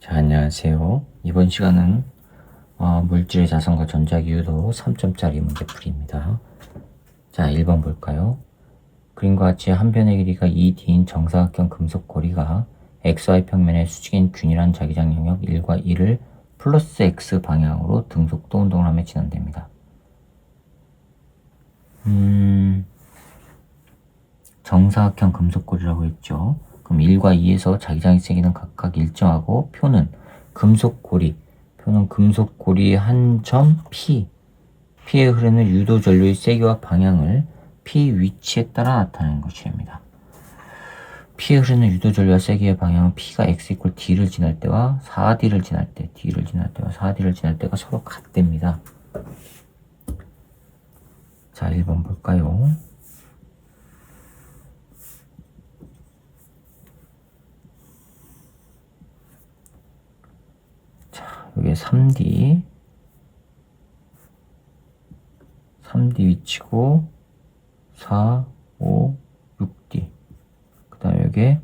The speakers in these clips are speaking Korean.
자, 안녕하세요. 이번 시간은 물질의 자성과 전자기유도 3점짜리 문제풀이입니다. 자, 1번 볼까요? 그림과 같이 한 변의 길이가 2d인 정사각형 금속 고리가 XY 평면의 수직인 균일한 자기장 영역 1과 2를 플러스 X 방향으로 등속도 운동을 하며 진행됩니다. 정사각형 금속 고리라고 했죠. 그럼 1과 2에서 자기장의 세기는 각각 일정하고 표는 금속고리 한 점 P에 흐르는 유도 전류의 세기와 방향을 P 위치에 따라 나타내는 것입니다. P에 흐르는 유도 전류와 세기의 방향은 P가 X = D를 지날 때와 4D를 지날 때가 서로 같답니다. 자, 1번 볼까요? 여기 3D 위치고 4, 5, 6D 그 다음에 여기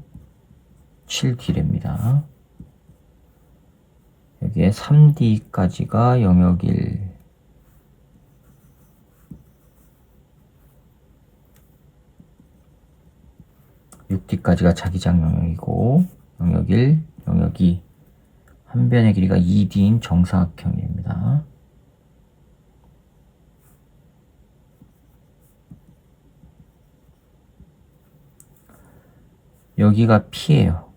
7D랍니다. 여기에 3D까지가 영역 1 6D까지가 자기장 영역이고 영역 1, 영역 2 한 변의 길이가 2D인 정사각형입니다. 여기가 P예요.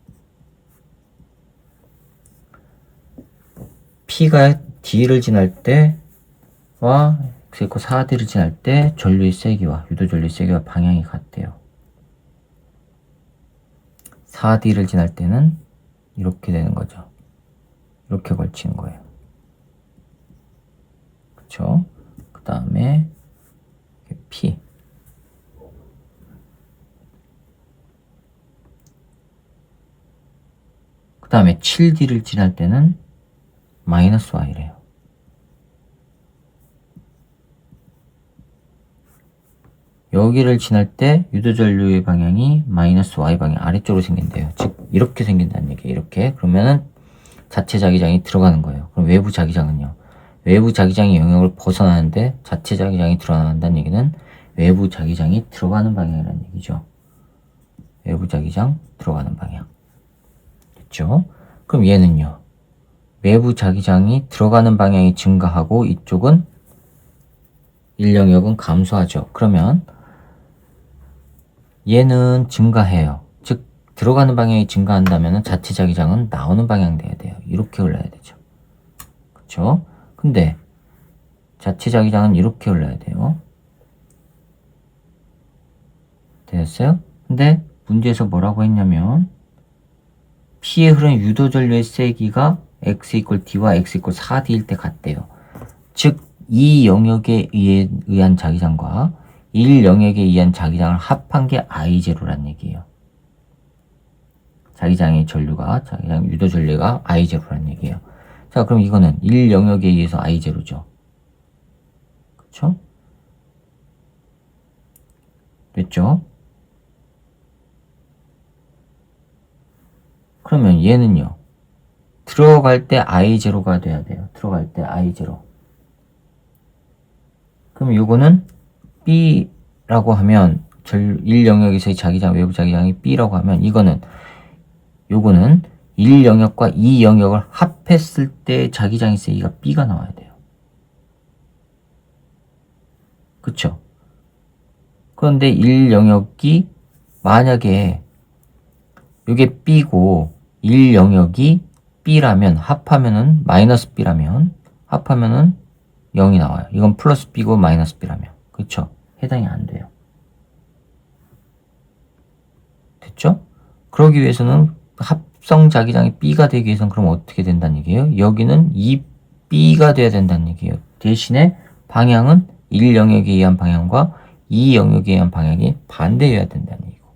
P가 D를 지날 때와 X = 4D를 지날 때 전류의 세기와 유도 전류의 세기와 방향이 같대요. 4D를 지날 때는 이렇게 되는 거죠. 이렇게 걸친 거예요. 그쵸? 그 다음에 P. 그 다음에 7D를 지날 때는 마이너스 Y래요. 여기를 지날 때 유도전류의 방향이 마이너스 Y 방향 아래쪽으로 생긴대요. 즉 이렇게 생긴다는 얘기예요. 이렇게. 그러면은 자체 자기장이 들어가는 거예요. 그럼 외부 자기장은요? 외부 자기장의 영역을 벗어나는데 자체 자기장이 들어간다는 얘기는 외부 자기장이 들어가는 방향이라는 얘기죠. 외부 자기장 들어가는 방향. 됐죠? 그럼 얘는요? 외부 자기장이 들어가는 방향이 증가하고 이쪽은 1영역은 감소하죠. 그러면 얘는 증가해요. 즉 들어가는 방향이 증가한다면 자체 자기장은 나오는 방향 돼야 돼요. 이렇게 흘러야 되죠. 그쵸? 근데 자체 자기장은 이렇게 흘러야 돼요. 됐어요? 근데 문제에서 뭐라고 했냐면 P에 흐르는 유도 전류의 세기가 X = D와 X = 4D일 때 같대요. 즉 이 영역에 의한 자기장과 1 영역에 의한 자기장을 합한 게 I0란 얘기예요. 자기장 유도 전류가 I0란 얘기예요. 자, 그럼 이거는 1 영역에 의해서 I0죠. 그쵸? 됐죠? 그러면 얘는요. 들어갈 때 I0가 돼야 돼요. 들어갈 때 I0. 그럼 요거는 B라고 하면 1 영역에서의 자기장, 외부 자기장이 B라고 하면 요거는 1 영역과 2 영역을 합했을 때 자기장의 세기가 B가 나와야 돼요. 그쵸? 그런데 1 영역이 만약에 요게 B고 1 영역이 B라면 합하면은 마이너스 B라면 합하면은 0이 나와요. 이건 플러스 B고 마이너스 B라면. 그쵸? 해당이 안 돼요. 됐죠? 그러기 위해서는 합성 자기장이 B가 되기 위해서는 그럼 어떻게 된다는 얘기예요? 여기는 2B가 돼야 된다는 얘기예요. 대신에 방향은 1 영역에 의한 방향과 2 영역에 의한 방향이 반대여야 된다는 얘기고.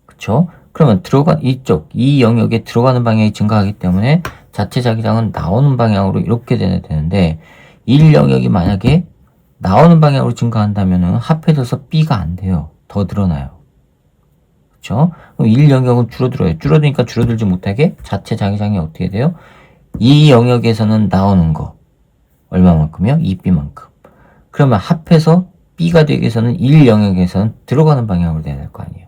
그쵸? 그러면 이쪽 2 영역에 들어가는 방향이 증가하기 때문에 자체 자기장은 나오는 방향으로 이렇게 돼야 되는데 1 영역이 만약에 나오는 방향으로 증가한다면 합해져서 B가 안 돼요. 더 늘어나요. 그쵸? 그럼 1 영역은 줄어들어요. 줄어드니까 줄어들지 못하게 자체 자기장이 어떻게 돼요? 이 영역에서는 나오는 거 얼마만큼이요? 2b만큼. 그러면 합해서 b가 되기 위해서는 1 영역에서는 들어가는 방향으로 돼야 될 거 아니에요.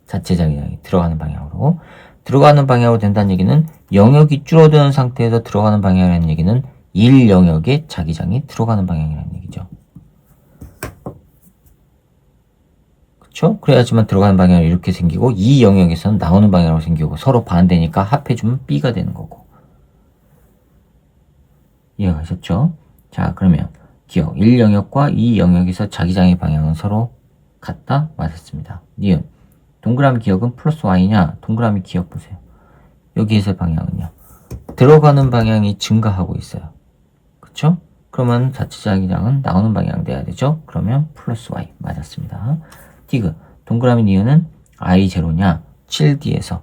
자체 자기장이 들어가는 방향으로. 들어가는 방향으로 된다는 얘기는 영역이 줄어드는 상태에서 들어가는 방향이라는 얘기는 1 영역에 자기장이 들어가는 방향이라는 얘기죠. 그쵸? 그래야지만 들어가는 방향이 이렇게 생기고 이 영역에서는 나오는 방향으로 생기고 서로 반대니까 합해주면 b가 되는 거고. 이해가셨죠? 자, 그러면 기억 1 영역과 2 영역에서 자기장의 방향은 서로 같다? 맞았습니다. 니은 동그라미 기억은 플러스 y냐? 동그라미 기억 보세요. 여기에서 방향은요. 들어가는 방향이 증가하고 있어요. 그쵸? 그러면 자체 자기장은 나오는 방향 돼야 되죠? 그러면 플러스 y 맞았습니다. 디귿 동그라미 니은은 i0냐? 7d에서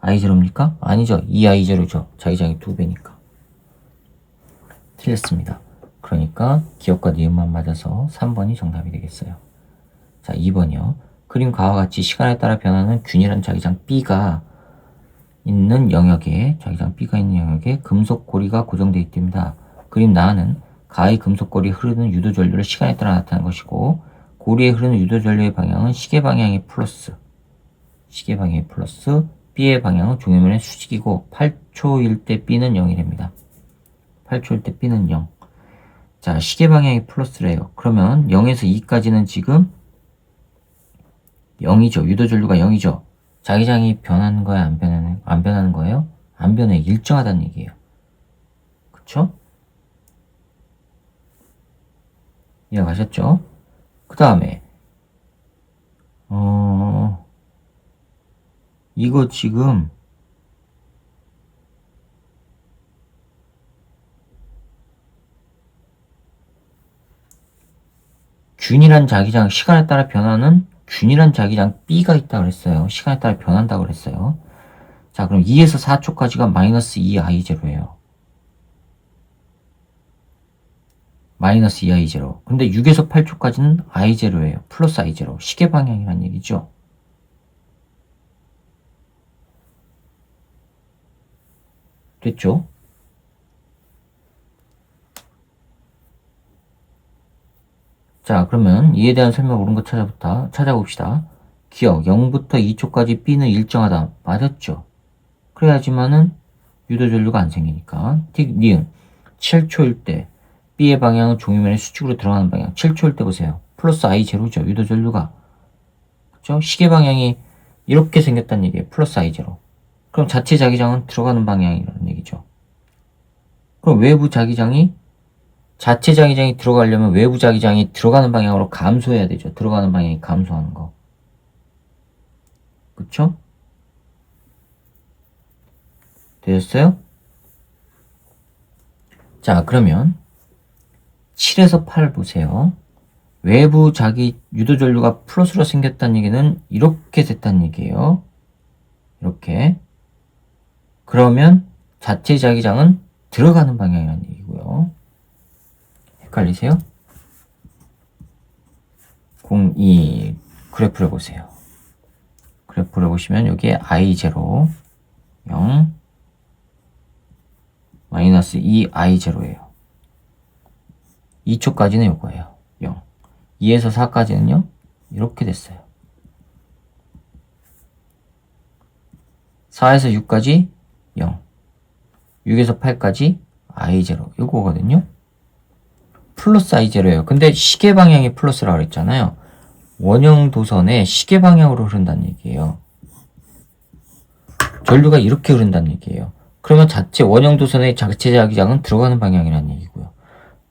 i0입니까? 아니죠. 2i0죠. 자기장이 2배니까. 틀렸습니다. 그러니까 기억과 니은만 맞아서 3번이 정답이 되겠어요. 자, 2번이요. 그림과와 같이 시간에 따라 변하는 균일한 자기장 B가 있는 영역에 금속 고리가 고정되어 있답니다. 그림 나는 가의 금속 고리에 흐르는 유도 전류를 시간에 따라 나타난 것이고 고리에 흐르는 유도 전류의 방향은 시계 방향의 플러스 B의 방향은 종이면의 수직이고 8초일 때 B는 0이랍니다. 8초일 때 B는 0. 자, 시계 방향이 플러스래요. 그러면 0에서 2까지는 지금 0이죠. 유도 전류가 0이죠. 자기장이 변하는 거야, 안 변하는 거예요? 안 변해. 일정하다는 얘기예요. 그쵸? 이해가셨죠? 그 다음에 이거 지금 균일한 자기장, 시간에 따라 변하는 균일한 자기장 B가 있다고 그랬어요. 시간에 따라 변한다고 그랬어요. 자, 그럼 2에서 4초까지가 마이너스 2i0예요. 마이너스 2i0. 근데 6에서 8초까지는 i0예요. 플러스 i0. 시계 방향이란 얘기죠. 됐죠? 자, 그러면 이에 대한 설명 옳은 거 찾아봅시다. 기억 0부터 2초까지 B는 일정하다. 맞았죠? 그래야지만은 유도 전류가 안 생기니까. 니은 7초일 때 B의 방향은 종이면의 수직으로 들어가는 방향. 7초일 때 보세요. 플러스 I0죠. 유도 전류가. 그죠? 시계 방향이 이렇게 생겼다는 얘기예요. 플러스 I0. 그럼 자체 자기장은 들어가는 방향이라는 얘기죠. 그럼 외부 자기장이 자체 자기장이 들어가려면 외부 자기장이 들어가는 방향으로 감소해야 되죠. 들어가는 방향이 감소하는 거. 그쵸? 되셨어요? 자, 그러면 7에서 8 보세요. 외부 유도 전류가 플러스로 생겼다는 얘기는 이렇게 됐다는 얘기예요. 이렇게. 그러면 자체 자기장은 들어가는 방향이라는 얘기고요. 헷갈리세요? 02 그래프를 보세요. 그래프를 보시면 여기에 I0 0 마이너스 2I0예요. 2초까지는 요거예요. 0. 2에서 4까지는요. 이렇게 됐어요. 4에서 6까지 0. 6에서 8까지 I0. 요거거든요. 플러스 I0예요. 근데 시계 방향이 플러스라고 그랬잖아요. 원형 도선에 시계 방향으로 흐른다는 얘기예요. 전류가 이렇게 흐른다는 얘기예요. 그러면 원형 도선의 자체 자기장은 들어가는 방향이라는 얘기고요.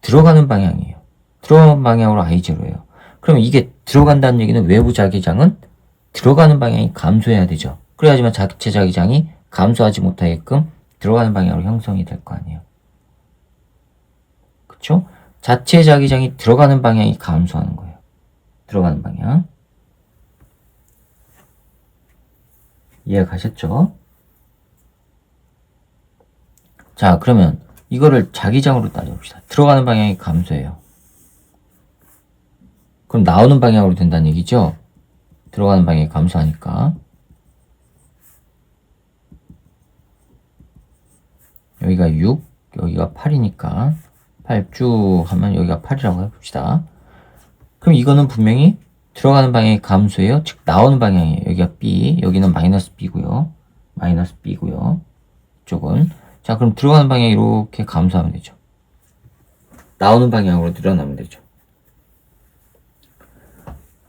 들어가는 방향이에요. 들어가는 방향으로 I0예요. 그럼 이게 들어간다는 얘기는 외부 자기장은 들어가는 방향이 감소해야 되죠. 그래야지만 자체 자기장이 감소하지 못하게끔 들어가는 방향으로 형성이 될 거 아니에요. 그쵸? 자체 자기장이 들어가는 방향이 감소하는 거예요. 들어가는 방향. 이해 가셨죠? 자, 그러면 이거를 자기장으로 따져봅시다. 들어가는 방향이 감소해요. 그럼 나오는 방향으로 된다는 얘기죠? 들어가는 방향이 감소하니까. 여기가 6, 여기가 8이니까 8 쭉 하면 여기가 8이라고 해봅시다. 그럼 이거는 분명히 들어가는 방향이 감소예요. 즉 나오는 방향이에요. 여기가 B, 여기는 마이너스 B고요. 마이너스 B고요. 이쪽은. 자, 그럼 들어가는 방향이 이렇게 감소하면 되죠. 나오는 방향으로 늘어나면 되죠.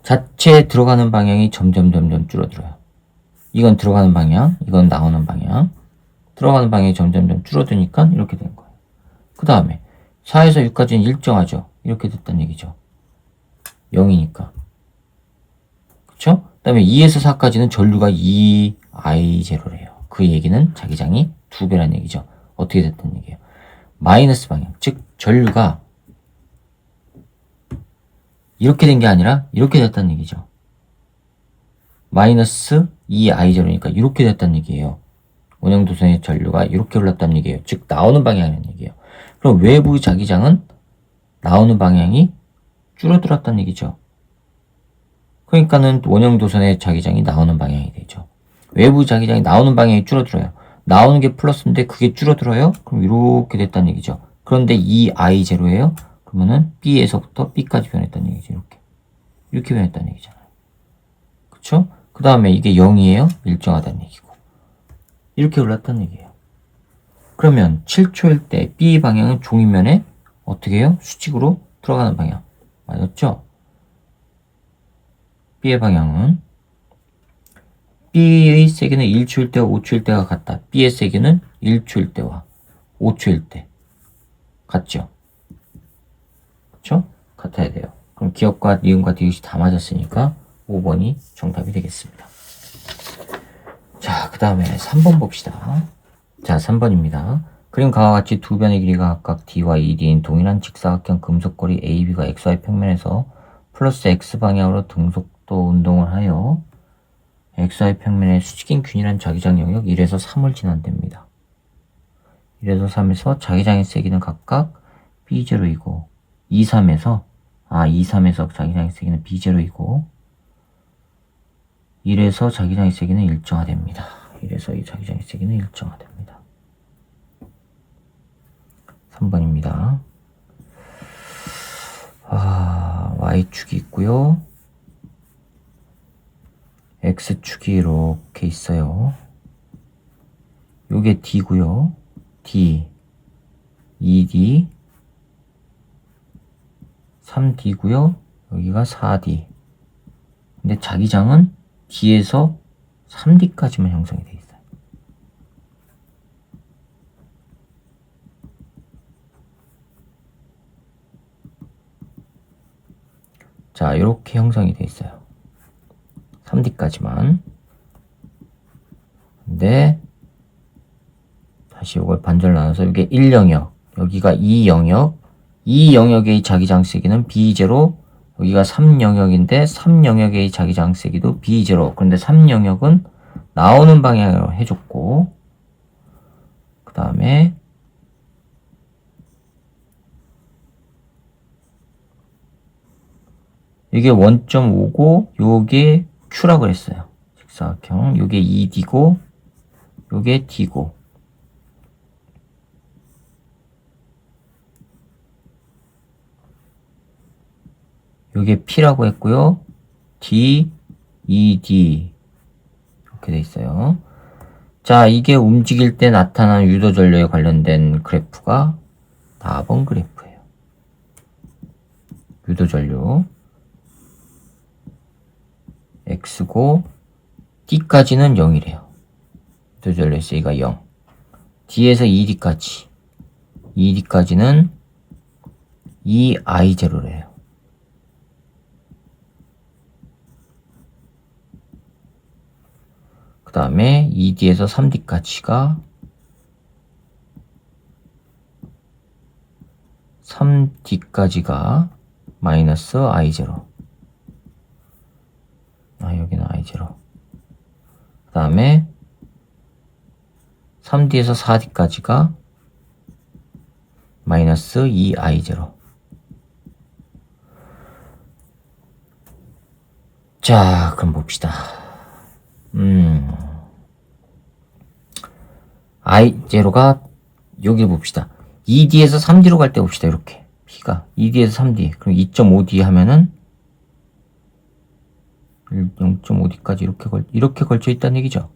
자체 들어가는 방향이 점점 줄어들어요. 이건 들어가는 방향, 이건 나오는 방향. 들어가는 방향이 점점 줄어드니까 이렇게 된 거예요. 그 다음에 4에서 6까지는 일정하죠. 이렇게 됐다는 얘기죠. 0이니까. 그쵸? 그 다음에 2에서 4까지는 전류가 2I0래요. 그 얘기는 자기장이 2배란 얘기죠. 어떻게 됐다는 얘기예요? 마이너스 방향. 즉, 전류가 이렇게 된 게 아니라 이렇게 됐다는 얘기죠. 마이너스 2I0니까 이렇게 됐다는 얘기예요. 원형도선의 전류가 이렇게 흘렀다는 얘기예요. 즉, 나오는 방향이라는 얘기예요. 그럼 외부 자기장은 나오는 방향이 줄어들었다는 얘기죠. 그러니까는 원형도선의 자기장이 나오는 방향이 되죠. 외부 자기장이 나오는 방향이 줄어들어요. 나오는 게 플러스인데 그게 줄어들어요? 그럼 이렇게 됐다는 얘기죠. 그런데 이 I0예요? 그러면은 B에서부터 B까지 변했다는 얘기죠. 이렇게 변했다는 얘기잖아요. 그쵸? 그 다음에 이게 0이에요? 일정하다는 얘기고. 이렇게 올랐다는 얘기예요. 그러면 7초일 때 B 방향은 종이면에 어떻게 해요? 수직으로 들어가는 방향. 맞았죠? B의 방향은 B의 세기는 1초일 때와 5초일 때가 같다. B의 세기는 1초일 때와 5초일 때 같죠? 그쵸? 같아야 돼요. 그럼 기억과 니은과 디귿이 다 맞았으니까 5번이 정답이 되겠습니다. 자, 그 다음에 3번 봅시다. 자, 3번입니다. 그림 가와 같이 두 변의 길이가 각각 D와 ED인 동일한 직사각형 금속고리 AB가 XY 평면에서 플러스 X방향으로 등속도 운동을 하여 XY 평면의 수직인 균일한 자기장 영역 1에서 3을 지난답니다. 1에서 3에서 자기장의 세기는 각각 B0이고 2, 3에서 자기장의 세기는 B0이고 1에서 자기장의 세기는 일정화됩니다. 1에서 이 자기장의 세기는 일정화됩니다. 3번입니다. Y축이 있고요. X축이 이렇게 있어요. 요게 D고요. D, 2D, 3D고요. 여기가 4D. 근데 자기장은 D에서 3D까지만 형성이 되어 있어요. 자, 이렇게 형성이 되어 있어요. 3D까지만. 근데 다시 이걸 반절 나눠서 이게 1영역, 여기가 2영역, 2영역의 자기장 세기는 B0, 여기가 3영역인데 3영역의 자기장 세기도 B0. 그런데 3영역은 나오는 방향으로 해줬고, 그 다음에 이게 원점 5고 요게 Q라고 했어요. 직사각형. 요게 2D고 요게 D고, 요게 P라고 했고요. D, ED 이렇게 돼 있어요. 자, 이게 움직일 때 나타나는 유도전류에 관련된 그래프가 4번 그래프예요. 유도전류 X고 D까지는 0이래요. 유도전류의 세기가 0. D에서 ED까지, ED까지는 2I0래요. 그 다음에 2D에서 3D까지가 3D까지가 마이너스 I0. 여기는 I0. 그 다음에 3D에서 4D까지가 마이너스 2I0. 자, 그럼 봅시다. I0가 여기 봅시다. 2D에서 3D로 갈 때 봅시다. 이렇게. P가 2D에서 3D. 그럼 2.5D 하면은 0.5D까지 이렇게 걸쳐 있다는 얘기죠.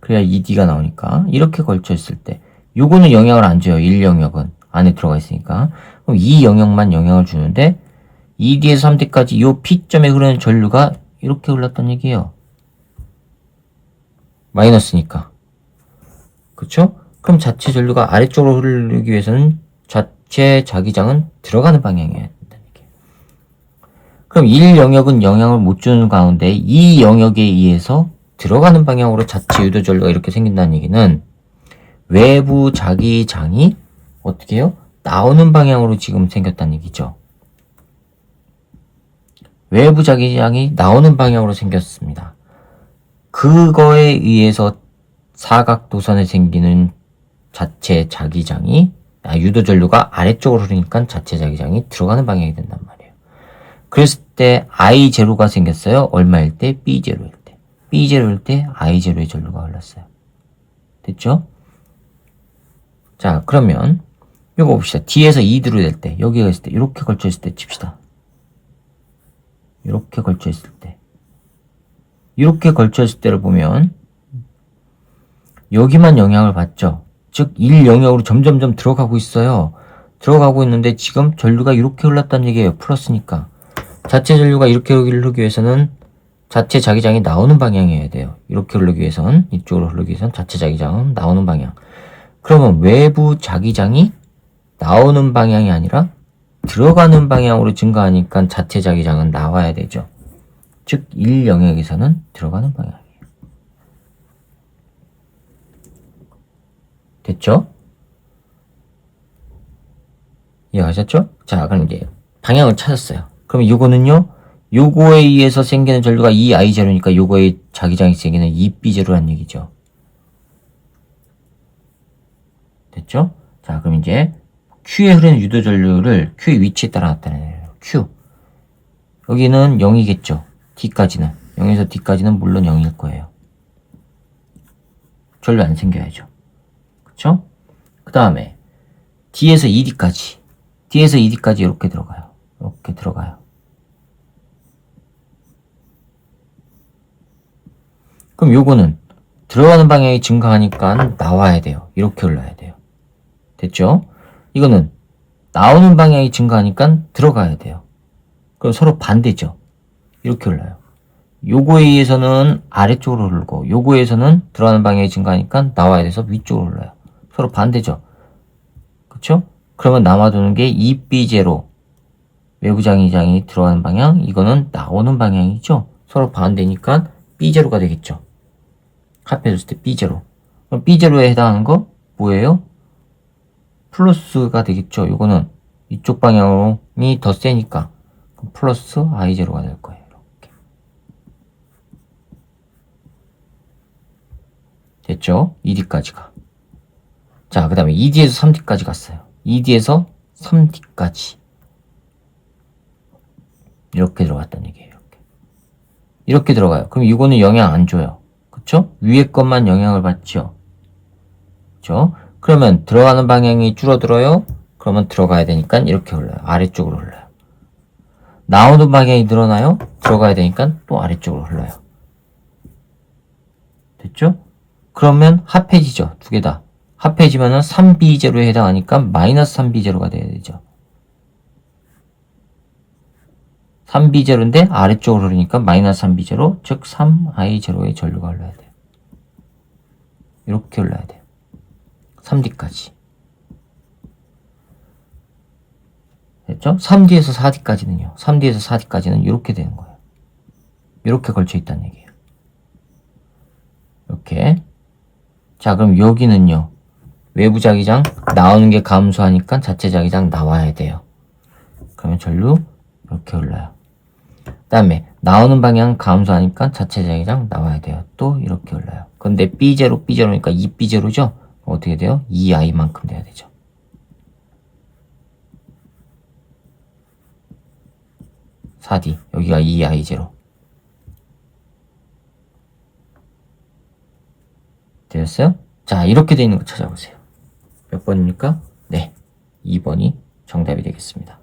그래야 2D가 나오니까. 이렇게 걸쳐 있을 때. 요거는 영향을 안 줘요. 1 영역은. 안에 들어가 있으니까. 그럼 2 영역만 영향을 주는데 2D에서 3D까지 요 P점에 흐르는 전류가 이렇게 흘렀다는 얘기예요. 마이너스니까. 그쵸? 그럼 자체 전류가 아래쪽으로 흐르기 위해서는 자체 자기장은 들어가는 방향이어야 된다는 얘기예요. 그럼 1 영역은 영향을 못 주는 가운데 2 영역에 의해서 들어가는 방향으로 자체 유도 전류가 이렇게 생긴다는 얘기는 외부 자기장이 어떻게 해요? 나오는 방향으로 지금 생겼다는 얘기죠. 외부 자기장이 나오는 방향으로 생겼습니다. 그거에 의해서 사각도선에 생기는 자체 자기장이 유도 전류가 아래쪽으로 흐르니까 자체 자기장이 들어가는 방향이 된단 말이에요. 그랬을 때 I0가 생겼어요. 얼마일 때? B0일 때. B0일 때 I0의 전류가 흘렀어요. 됐죠? 자, 그러면 이거 봅시다. D에서 2D로 될 때, 여기가 있을 때, 이렇게 걸쳐 있을 때 칩시다. 이렇게 걸쳐 있을 때. 이렇게 걸쳐 있을 때를 보면 여기만 영향을 받죠. 즉 1 영역으로 점점점 들어가고 있어요. 들어가고 있는데 지금 전류가 이렇게 흘렀다는 얘기예요. 플러스니까. 자체 전류가 이렇게 흐르기 위해서는 자체 자기장이 나오는 방향이어야 돼요. 이렇게 흐르기 위해선, 이쪽으로 흐르기 위해선 자체 자기장은 나오는 방향. 그러면 외부 자기장이 나오는 방향이 아니라 들어가는 방향으로 증가하니까 자체 자기장은 나와야 되죠. 즉 1 영역에서는 들어가는 방향이에요. 됐죠? 이해하셨죠? 자, 그럼 이제 방향을 찾았어요. 그럼 이거는요, 요거에 의해서 생기는 전류가 2I0니까 요거에 자기장이 생기는 2B0라는 얘기죠. 됐죠? 자, 그럼 이제 Q에 흐르는 유도 전류를 Q의 위치에 따라 나타내요. Q. 여기는 0이겠죠. D까지는. 0에서 D까지는 물론 0일 거예요. 전류 안 생겨야죠. 그쵸? 그 다음에 D에서 ED까지. D에서 ED까지 이렇게 들어가요. 이렇게 들어가요. 그럼 요거는 들어가는 방향이 증가하니까 나와야 돼요. 이렇게 흘러야 돼요. 됐죠? 이거는 나오는 방향이 증가하니까 들어가야 돼요. 그럼 서로 반대죠. 이렇게 흘러요. 요거에 의해서는 아래쪽으로 흐르고 요거에 의해서는 들어가는 방향이 증가하니까 나와야 돼서 위쪽으로 흘러요. 서로 반대죠. 그쵸? 그러면 남아도는 게 2B0 외부 자기장이 들어가는 방향, 이거는 나오는 방향이죠. 서로 반대니까 B0가 되겠죠. 합해줬을 때 B0. 그럼 B0에 해당하는 거 뭐예요? 플러스가 되겠죠. 이거는 이쪽 방향이 더 세니까 플러스 I0가 될 거예요. 이렇게. 됐죠? 2D까지가. 자, 그 다음에 2D에서 3D까지 갔어요. 2D에서 3D까지. 이렇게 들어갔다는 얘기예요. 이렇게 들어가요. 그럼 이거는 영향 안 줘요. 그쵸? 위에 것만 영향을 받죠. 그쵸? 그러면 들어가는 방향이 줄어들어요? 그러면 들어가야 되니까 이렇게 흘러요. 아래쪽으로 흘러요. 나오는 방향이 늘어나요? 들어가야 되니까 또 아래쪽으로 흘러요. 됐죠? 그러면 합해지죠. 두 개 다. 합해지면은 3B0에 해당하니까 마이너스 3B0가 돼야 되죠. 3B0인데 아래쪽으로 흐르니까 마이너스 3B0, 즉 3I0의 전류가 흘러야 돼요. 이렇게 흘러야 돼요. 3D까지. 됐죠? 3D에서 4D까지는요. 3D에서 4D까지는 이렇게 되는 거예요. 이렇게 걸쳐 있다는 얘기예요. 이렇게. 자, 그럼 여기는요. 외부 자기장 나오는 게 감소하니까 자체 자기장 나와야 돼요. 그러면 전류 이렇게 흘러요. 그 다음에 나오는 방향 감소하니까 자체 자기장 나와야 돼요. 또 이렇게 흘러요. 근데 B0, B0니까 2B0죠? 어떻게 돼요? 2I만큼 돼야 되죠. (4D) 여기가 2I0 되었어요? 자, 이렇게 돼 있는 거 찾아보세요. 몇 번입니까? 네, 2번이 정답이 되겠습니다.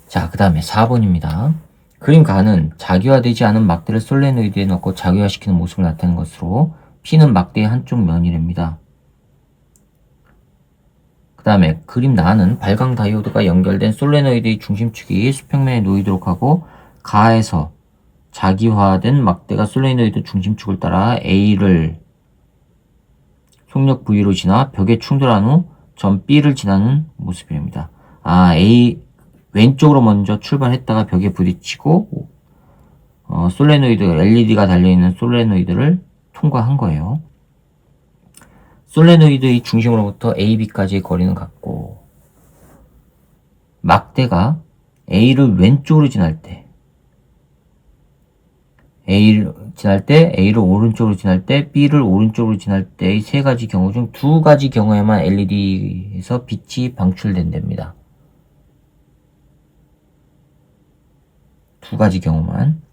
자, 그 다음에 4번입니다. 그림 가는 자기화되지 않은 막대를 솔레노이드에 넣고 자기화시키는 모습을 나타내는 것으로 P는 막대의 한쪽 면이랍니다. 그 다음에 그림 나는 발광 다이오드가 연결된 솔레노이드의 중심축이 수평면에 놓이도록 하고 가에서 자기화된 막대가 솔레노이드 중심축을 따라 A를 속력 V로 지나 벽에 충돌한 후 점 B를 지나는 모습입니다. A 왼쪽으로 먼저 출발했다가 벽에 부딪히고 솔레노이드 LED가 달려있는 솔레노이드를 통과한 거예요. 솔레노이드의 중심으로부터 AB까지의 거리는 같고 막대가 A를 왼쪽으로 지날 때 A를 오른쪽으로 지날 때, B를 오른쪽으로 지날 때의 세 가지 경우 중 두 가지 경우에만 LED에서 빛이 방출된답니다. 두 가지 경우만.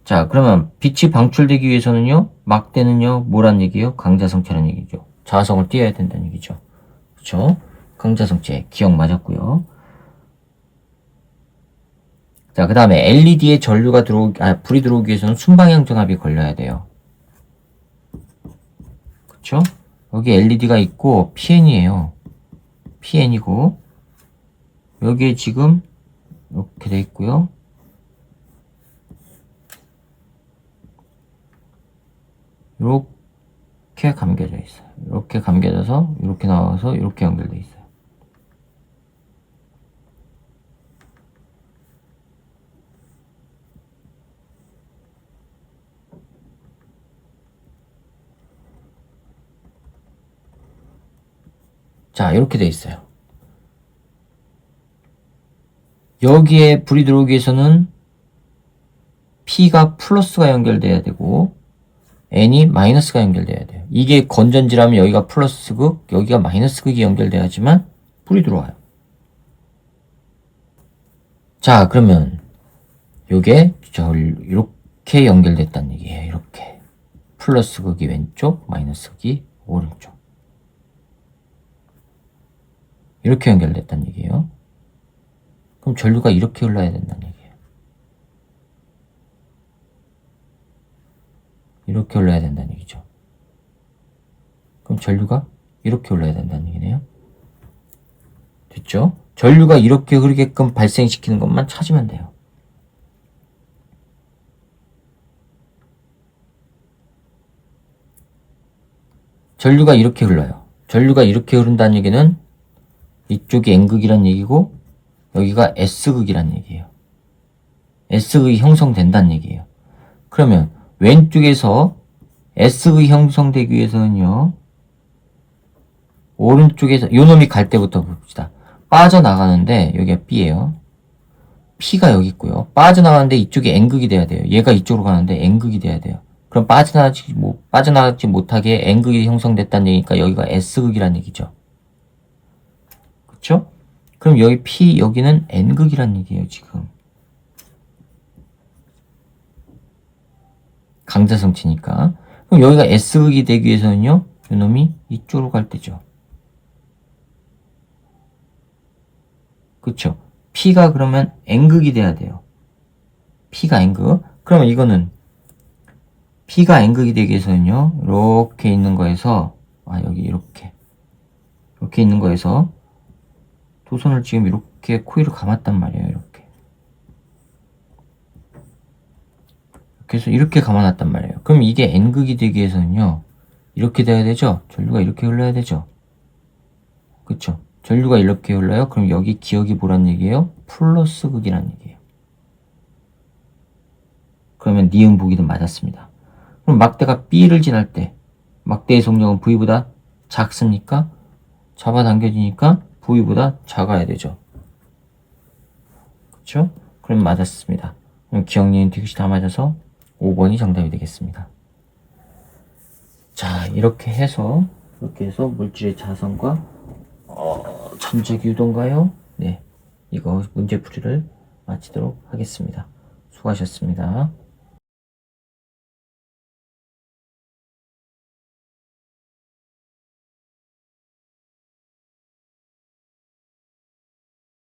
자, 그러면 빛이 방출되기 위해서는요, 막대는요, 뭐란 얘기예요? 강자성체란 얘기죠. 자성을 띄어야 된다는 얘기죠. 그쵸? 강자성체, 기억 맞았고요. 자, 그 다음에 LED에 불이 들어오기 위해서는 순방향 전압이 걸려야 돼요. 그쵸? 여기 LED가 있고, PN이에요. PN이고, 여기에 지금, 이렇게 돼 있고요. 이렇게 감겨져 있어요. 이렇게 감겨져서, 이렇게 나와서, 이렇게 연결돼 있어요. 자, 이렇게 돼 있어요. 여기에 불이 들어오기 위해서는 P가 플러스가 연결돼야 되고 N이 마이너스가 연결돼야 돼요. 이게 건전지라면 여기가 플러스극, 여기가 마이너스극이 연결돼야지만 불이 들어와요. 자, 그러면 요게 이렇게 연결됐다는 얘기예요. 이렇게 플러스극이 왼쪽, 마이너스극이 오른쪽. 이렇게 연결됐다는 얘기예요. 그럼 전류가 이렇게 흘러야 된다는 얘기예요. 이렇게 흘러야 된다는 얘기죠. 그럼 전류가 이렇게 흘러야 된다는 얘기네요. 됐죠? 전류가 이렇게 흐르게끔 발생시키는 것만 찾으면 돼요. 전류가 이렇게 흘러요. 전류가 이렇게 흐른다는 얘기는 이쪽이 N극이란 얘기고 여기가 S극이란 얘기예요. S극이 형성된다는 얘기예요. 그러면 왼쪽에서 S극이 형성되기 위해서는요. 오른쪽에서 요 놈이 갈 때부터 봅시다. 빠져나가는데 여기가 B예요. P가 여기 있고요. 빠져나가는데 이쪽이 N극이 돼야 돼요. 얘가 이쪽으로 가는데 N극이 돼야 돼요. 그럼 빠져나가지 못하게 N극이 형성됐다는 얘기니까 여기가 S극이란 얘기죠. 그쵸? 그럼 여기 P, 여기는 N극이란 얘기예요, 지금. 강자성체니까. 그럼 여기가 S극이 되기 위해서는요, 요놈이 이쪽으로 갈 때죠. 그쵸? P가 그러면 N극이 돼야 돼요. P가 N극. 그러면 이거는 P가 N극이 되기 위해서는요, 이렇게 있는 거에서, 여기 이렇게 있는 거에서, 두 손을 지금 이렇게 코일을 감았단 말이에요. 이렇게 해서 이렇게 감아놨단 말이에요. 그럼 이게 N극이 되기 위해서는요. 이렇게 돼야 되죠? 전류가 이렇게 흘러야 되죠? 그쵸? 전류가 이렇게 흘러요. 그럼 여기 기억이 뭐란 얘기예요? 플러스 극이란 얘기예요. 그러면 니은 보기는 맞았습니다. 그럼 막대가 B를 지날 때 막대의 속력은 V보다 작습니까? 잡아당겨지니까 V보다 작아야 되죠. 그쵸? 그럼 맞았습니다. 그럼 기억, 니은, 디귿이 다 맞아서 5번이 정답이 되겠습니다. 자, 이렇게 해서 물질의 자성과 전자기 유도인가요? 네, 이거 문제풀이를 마치도록 하겠습니다. 수고하셨습니다.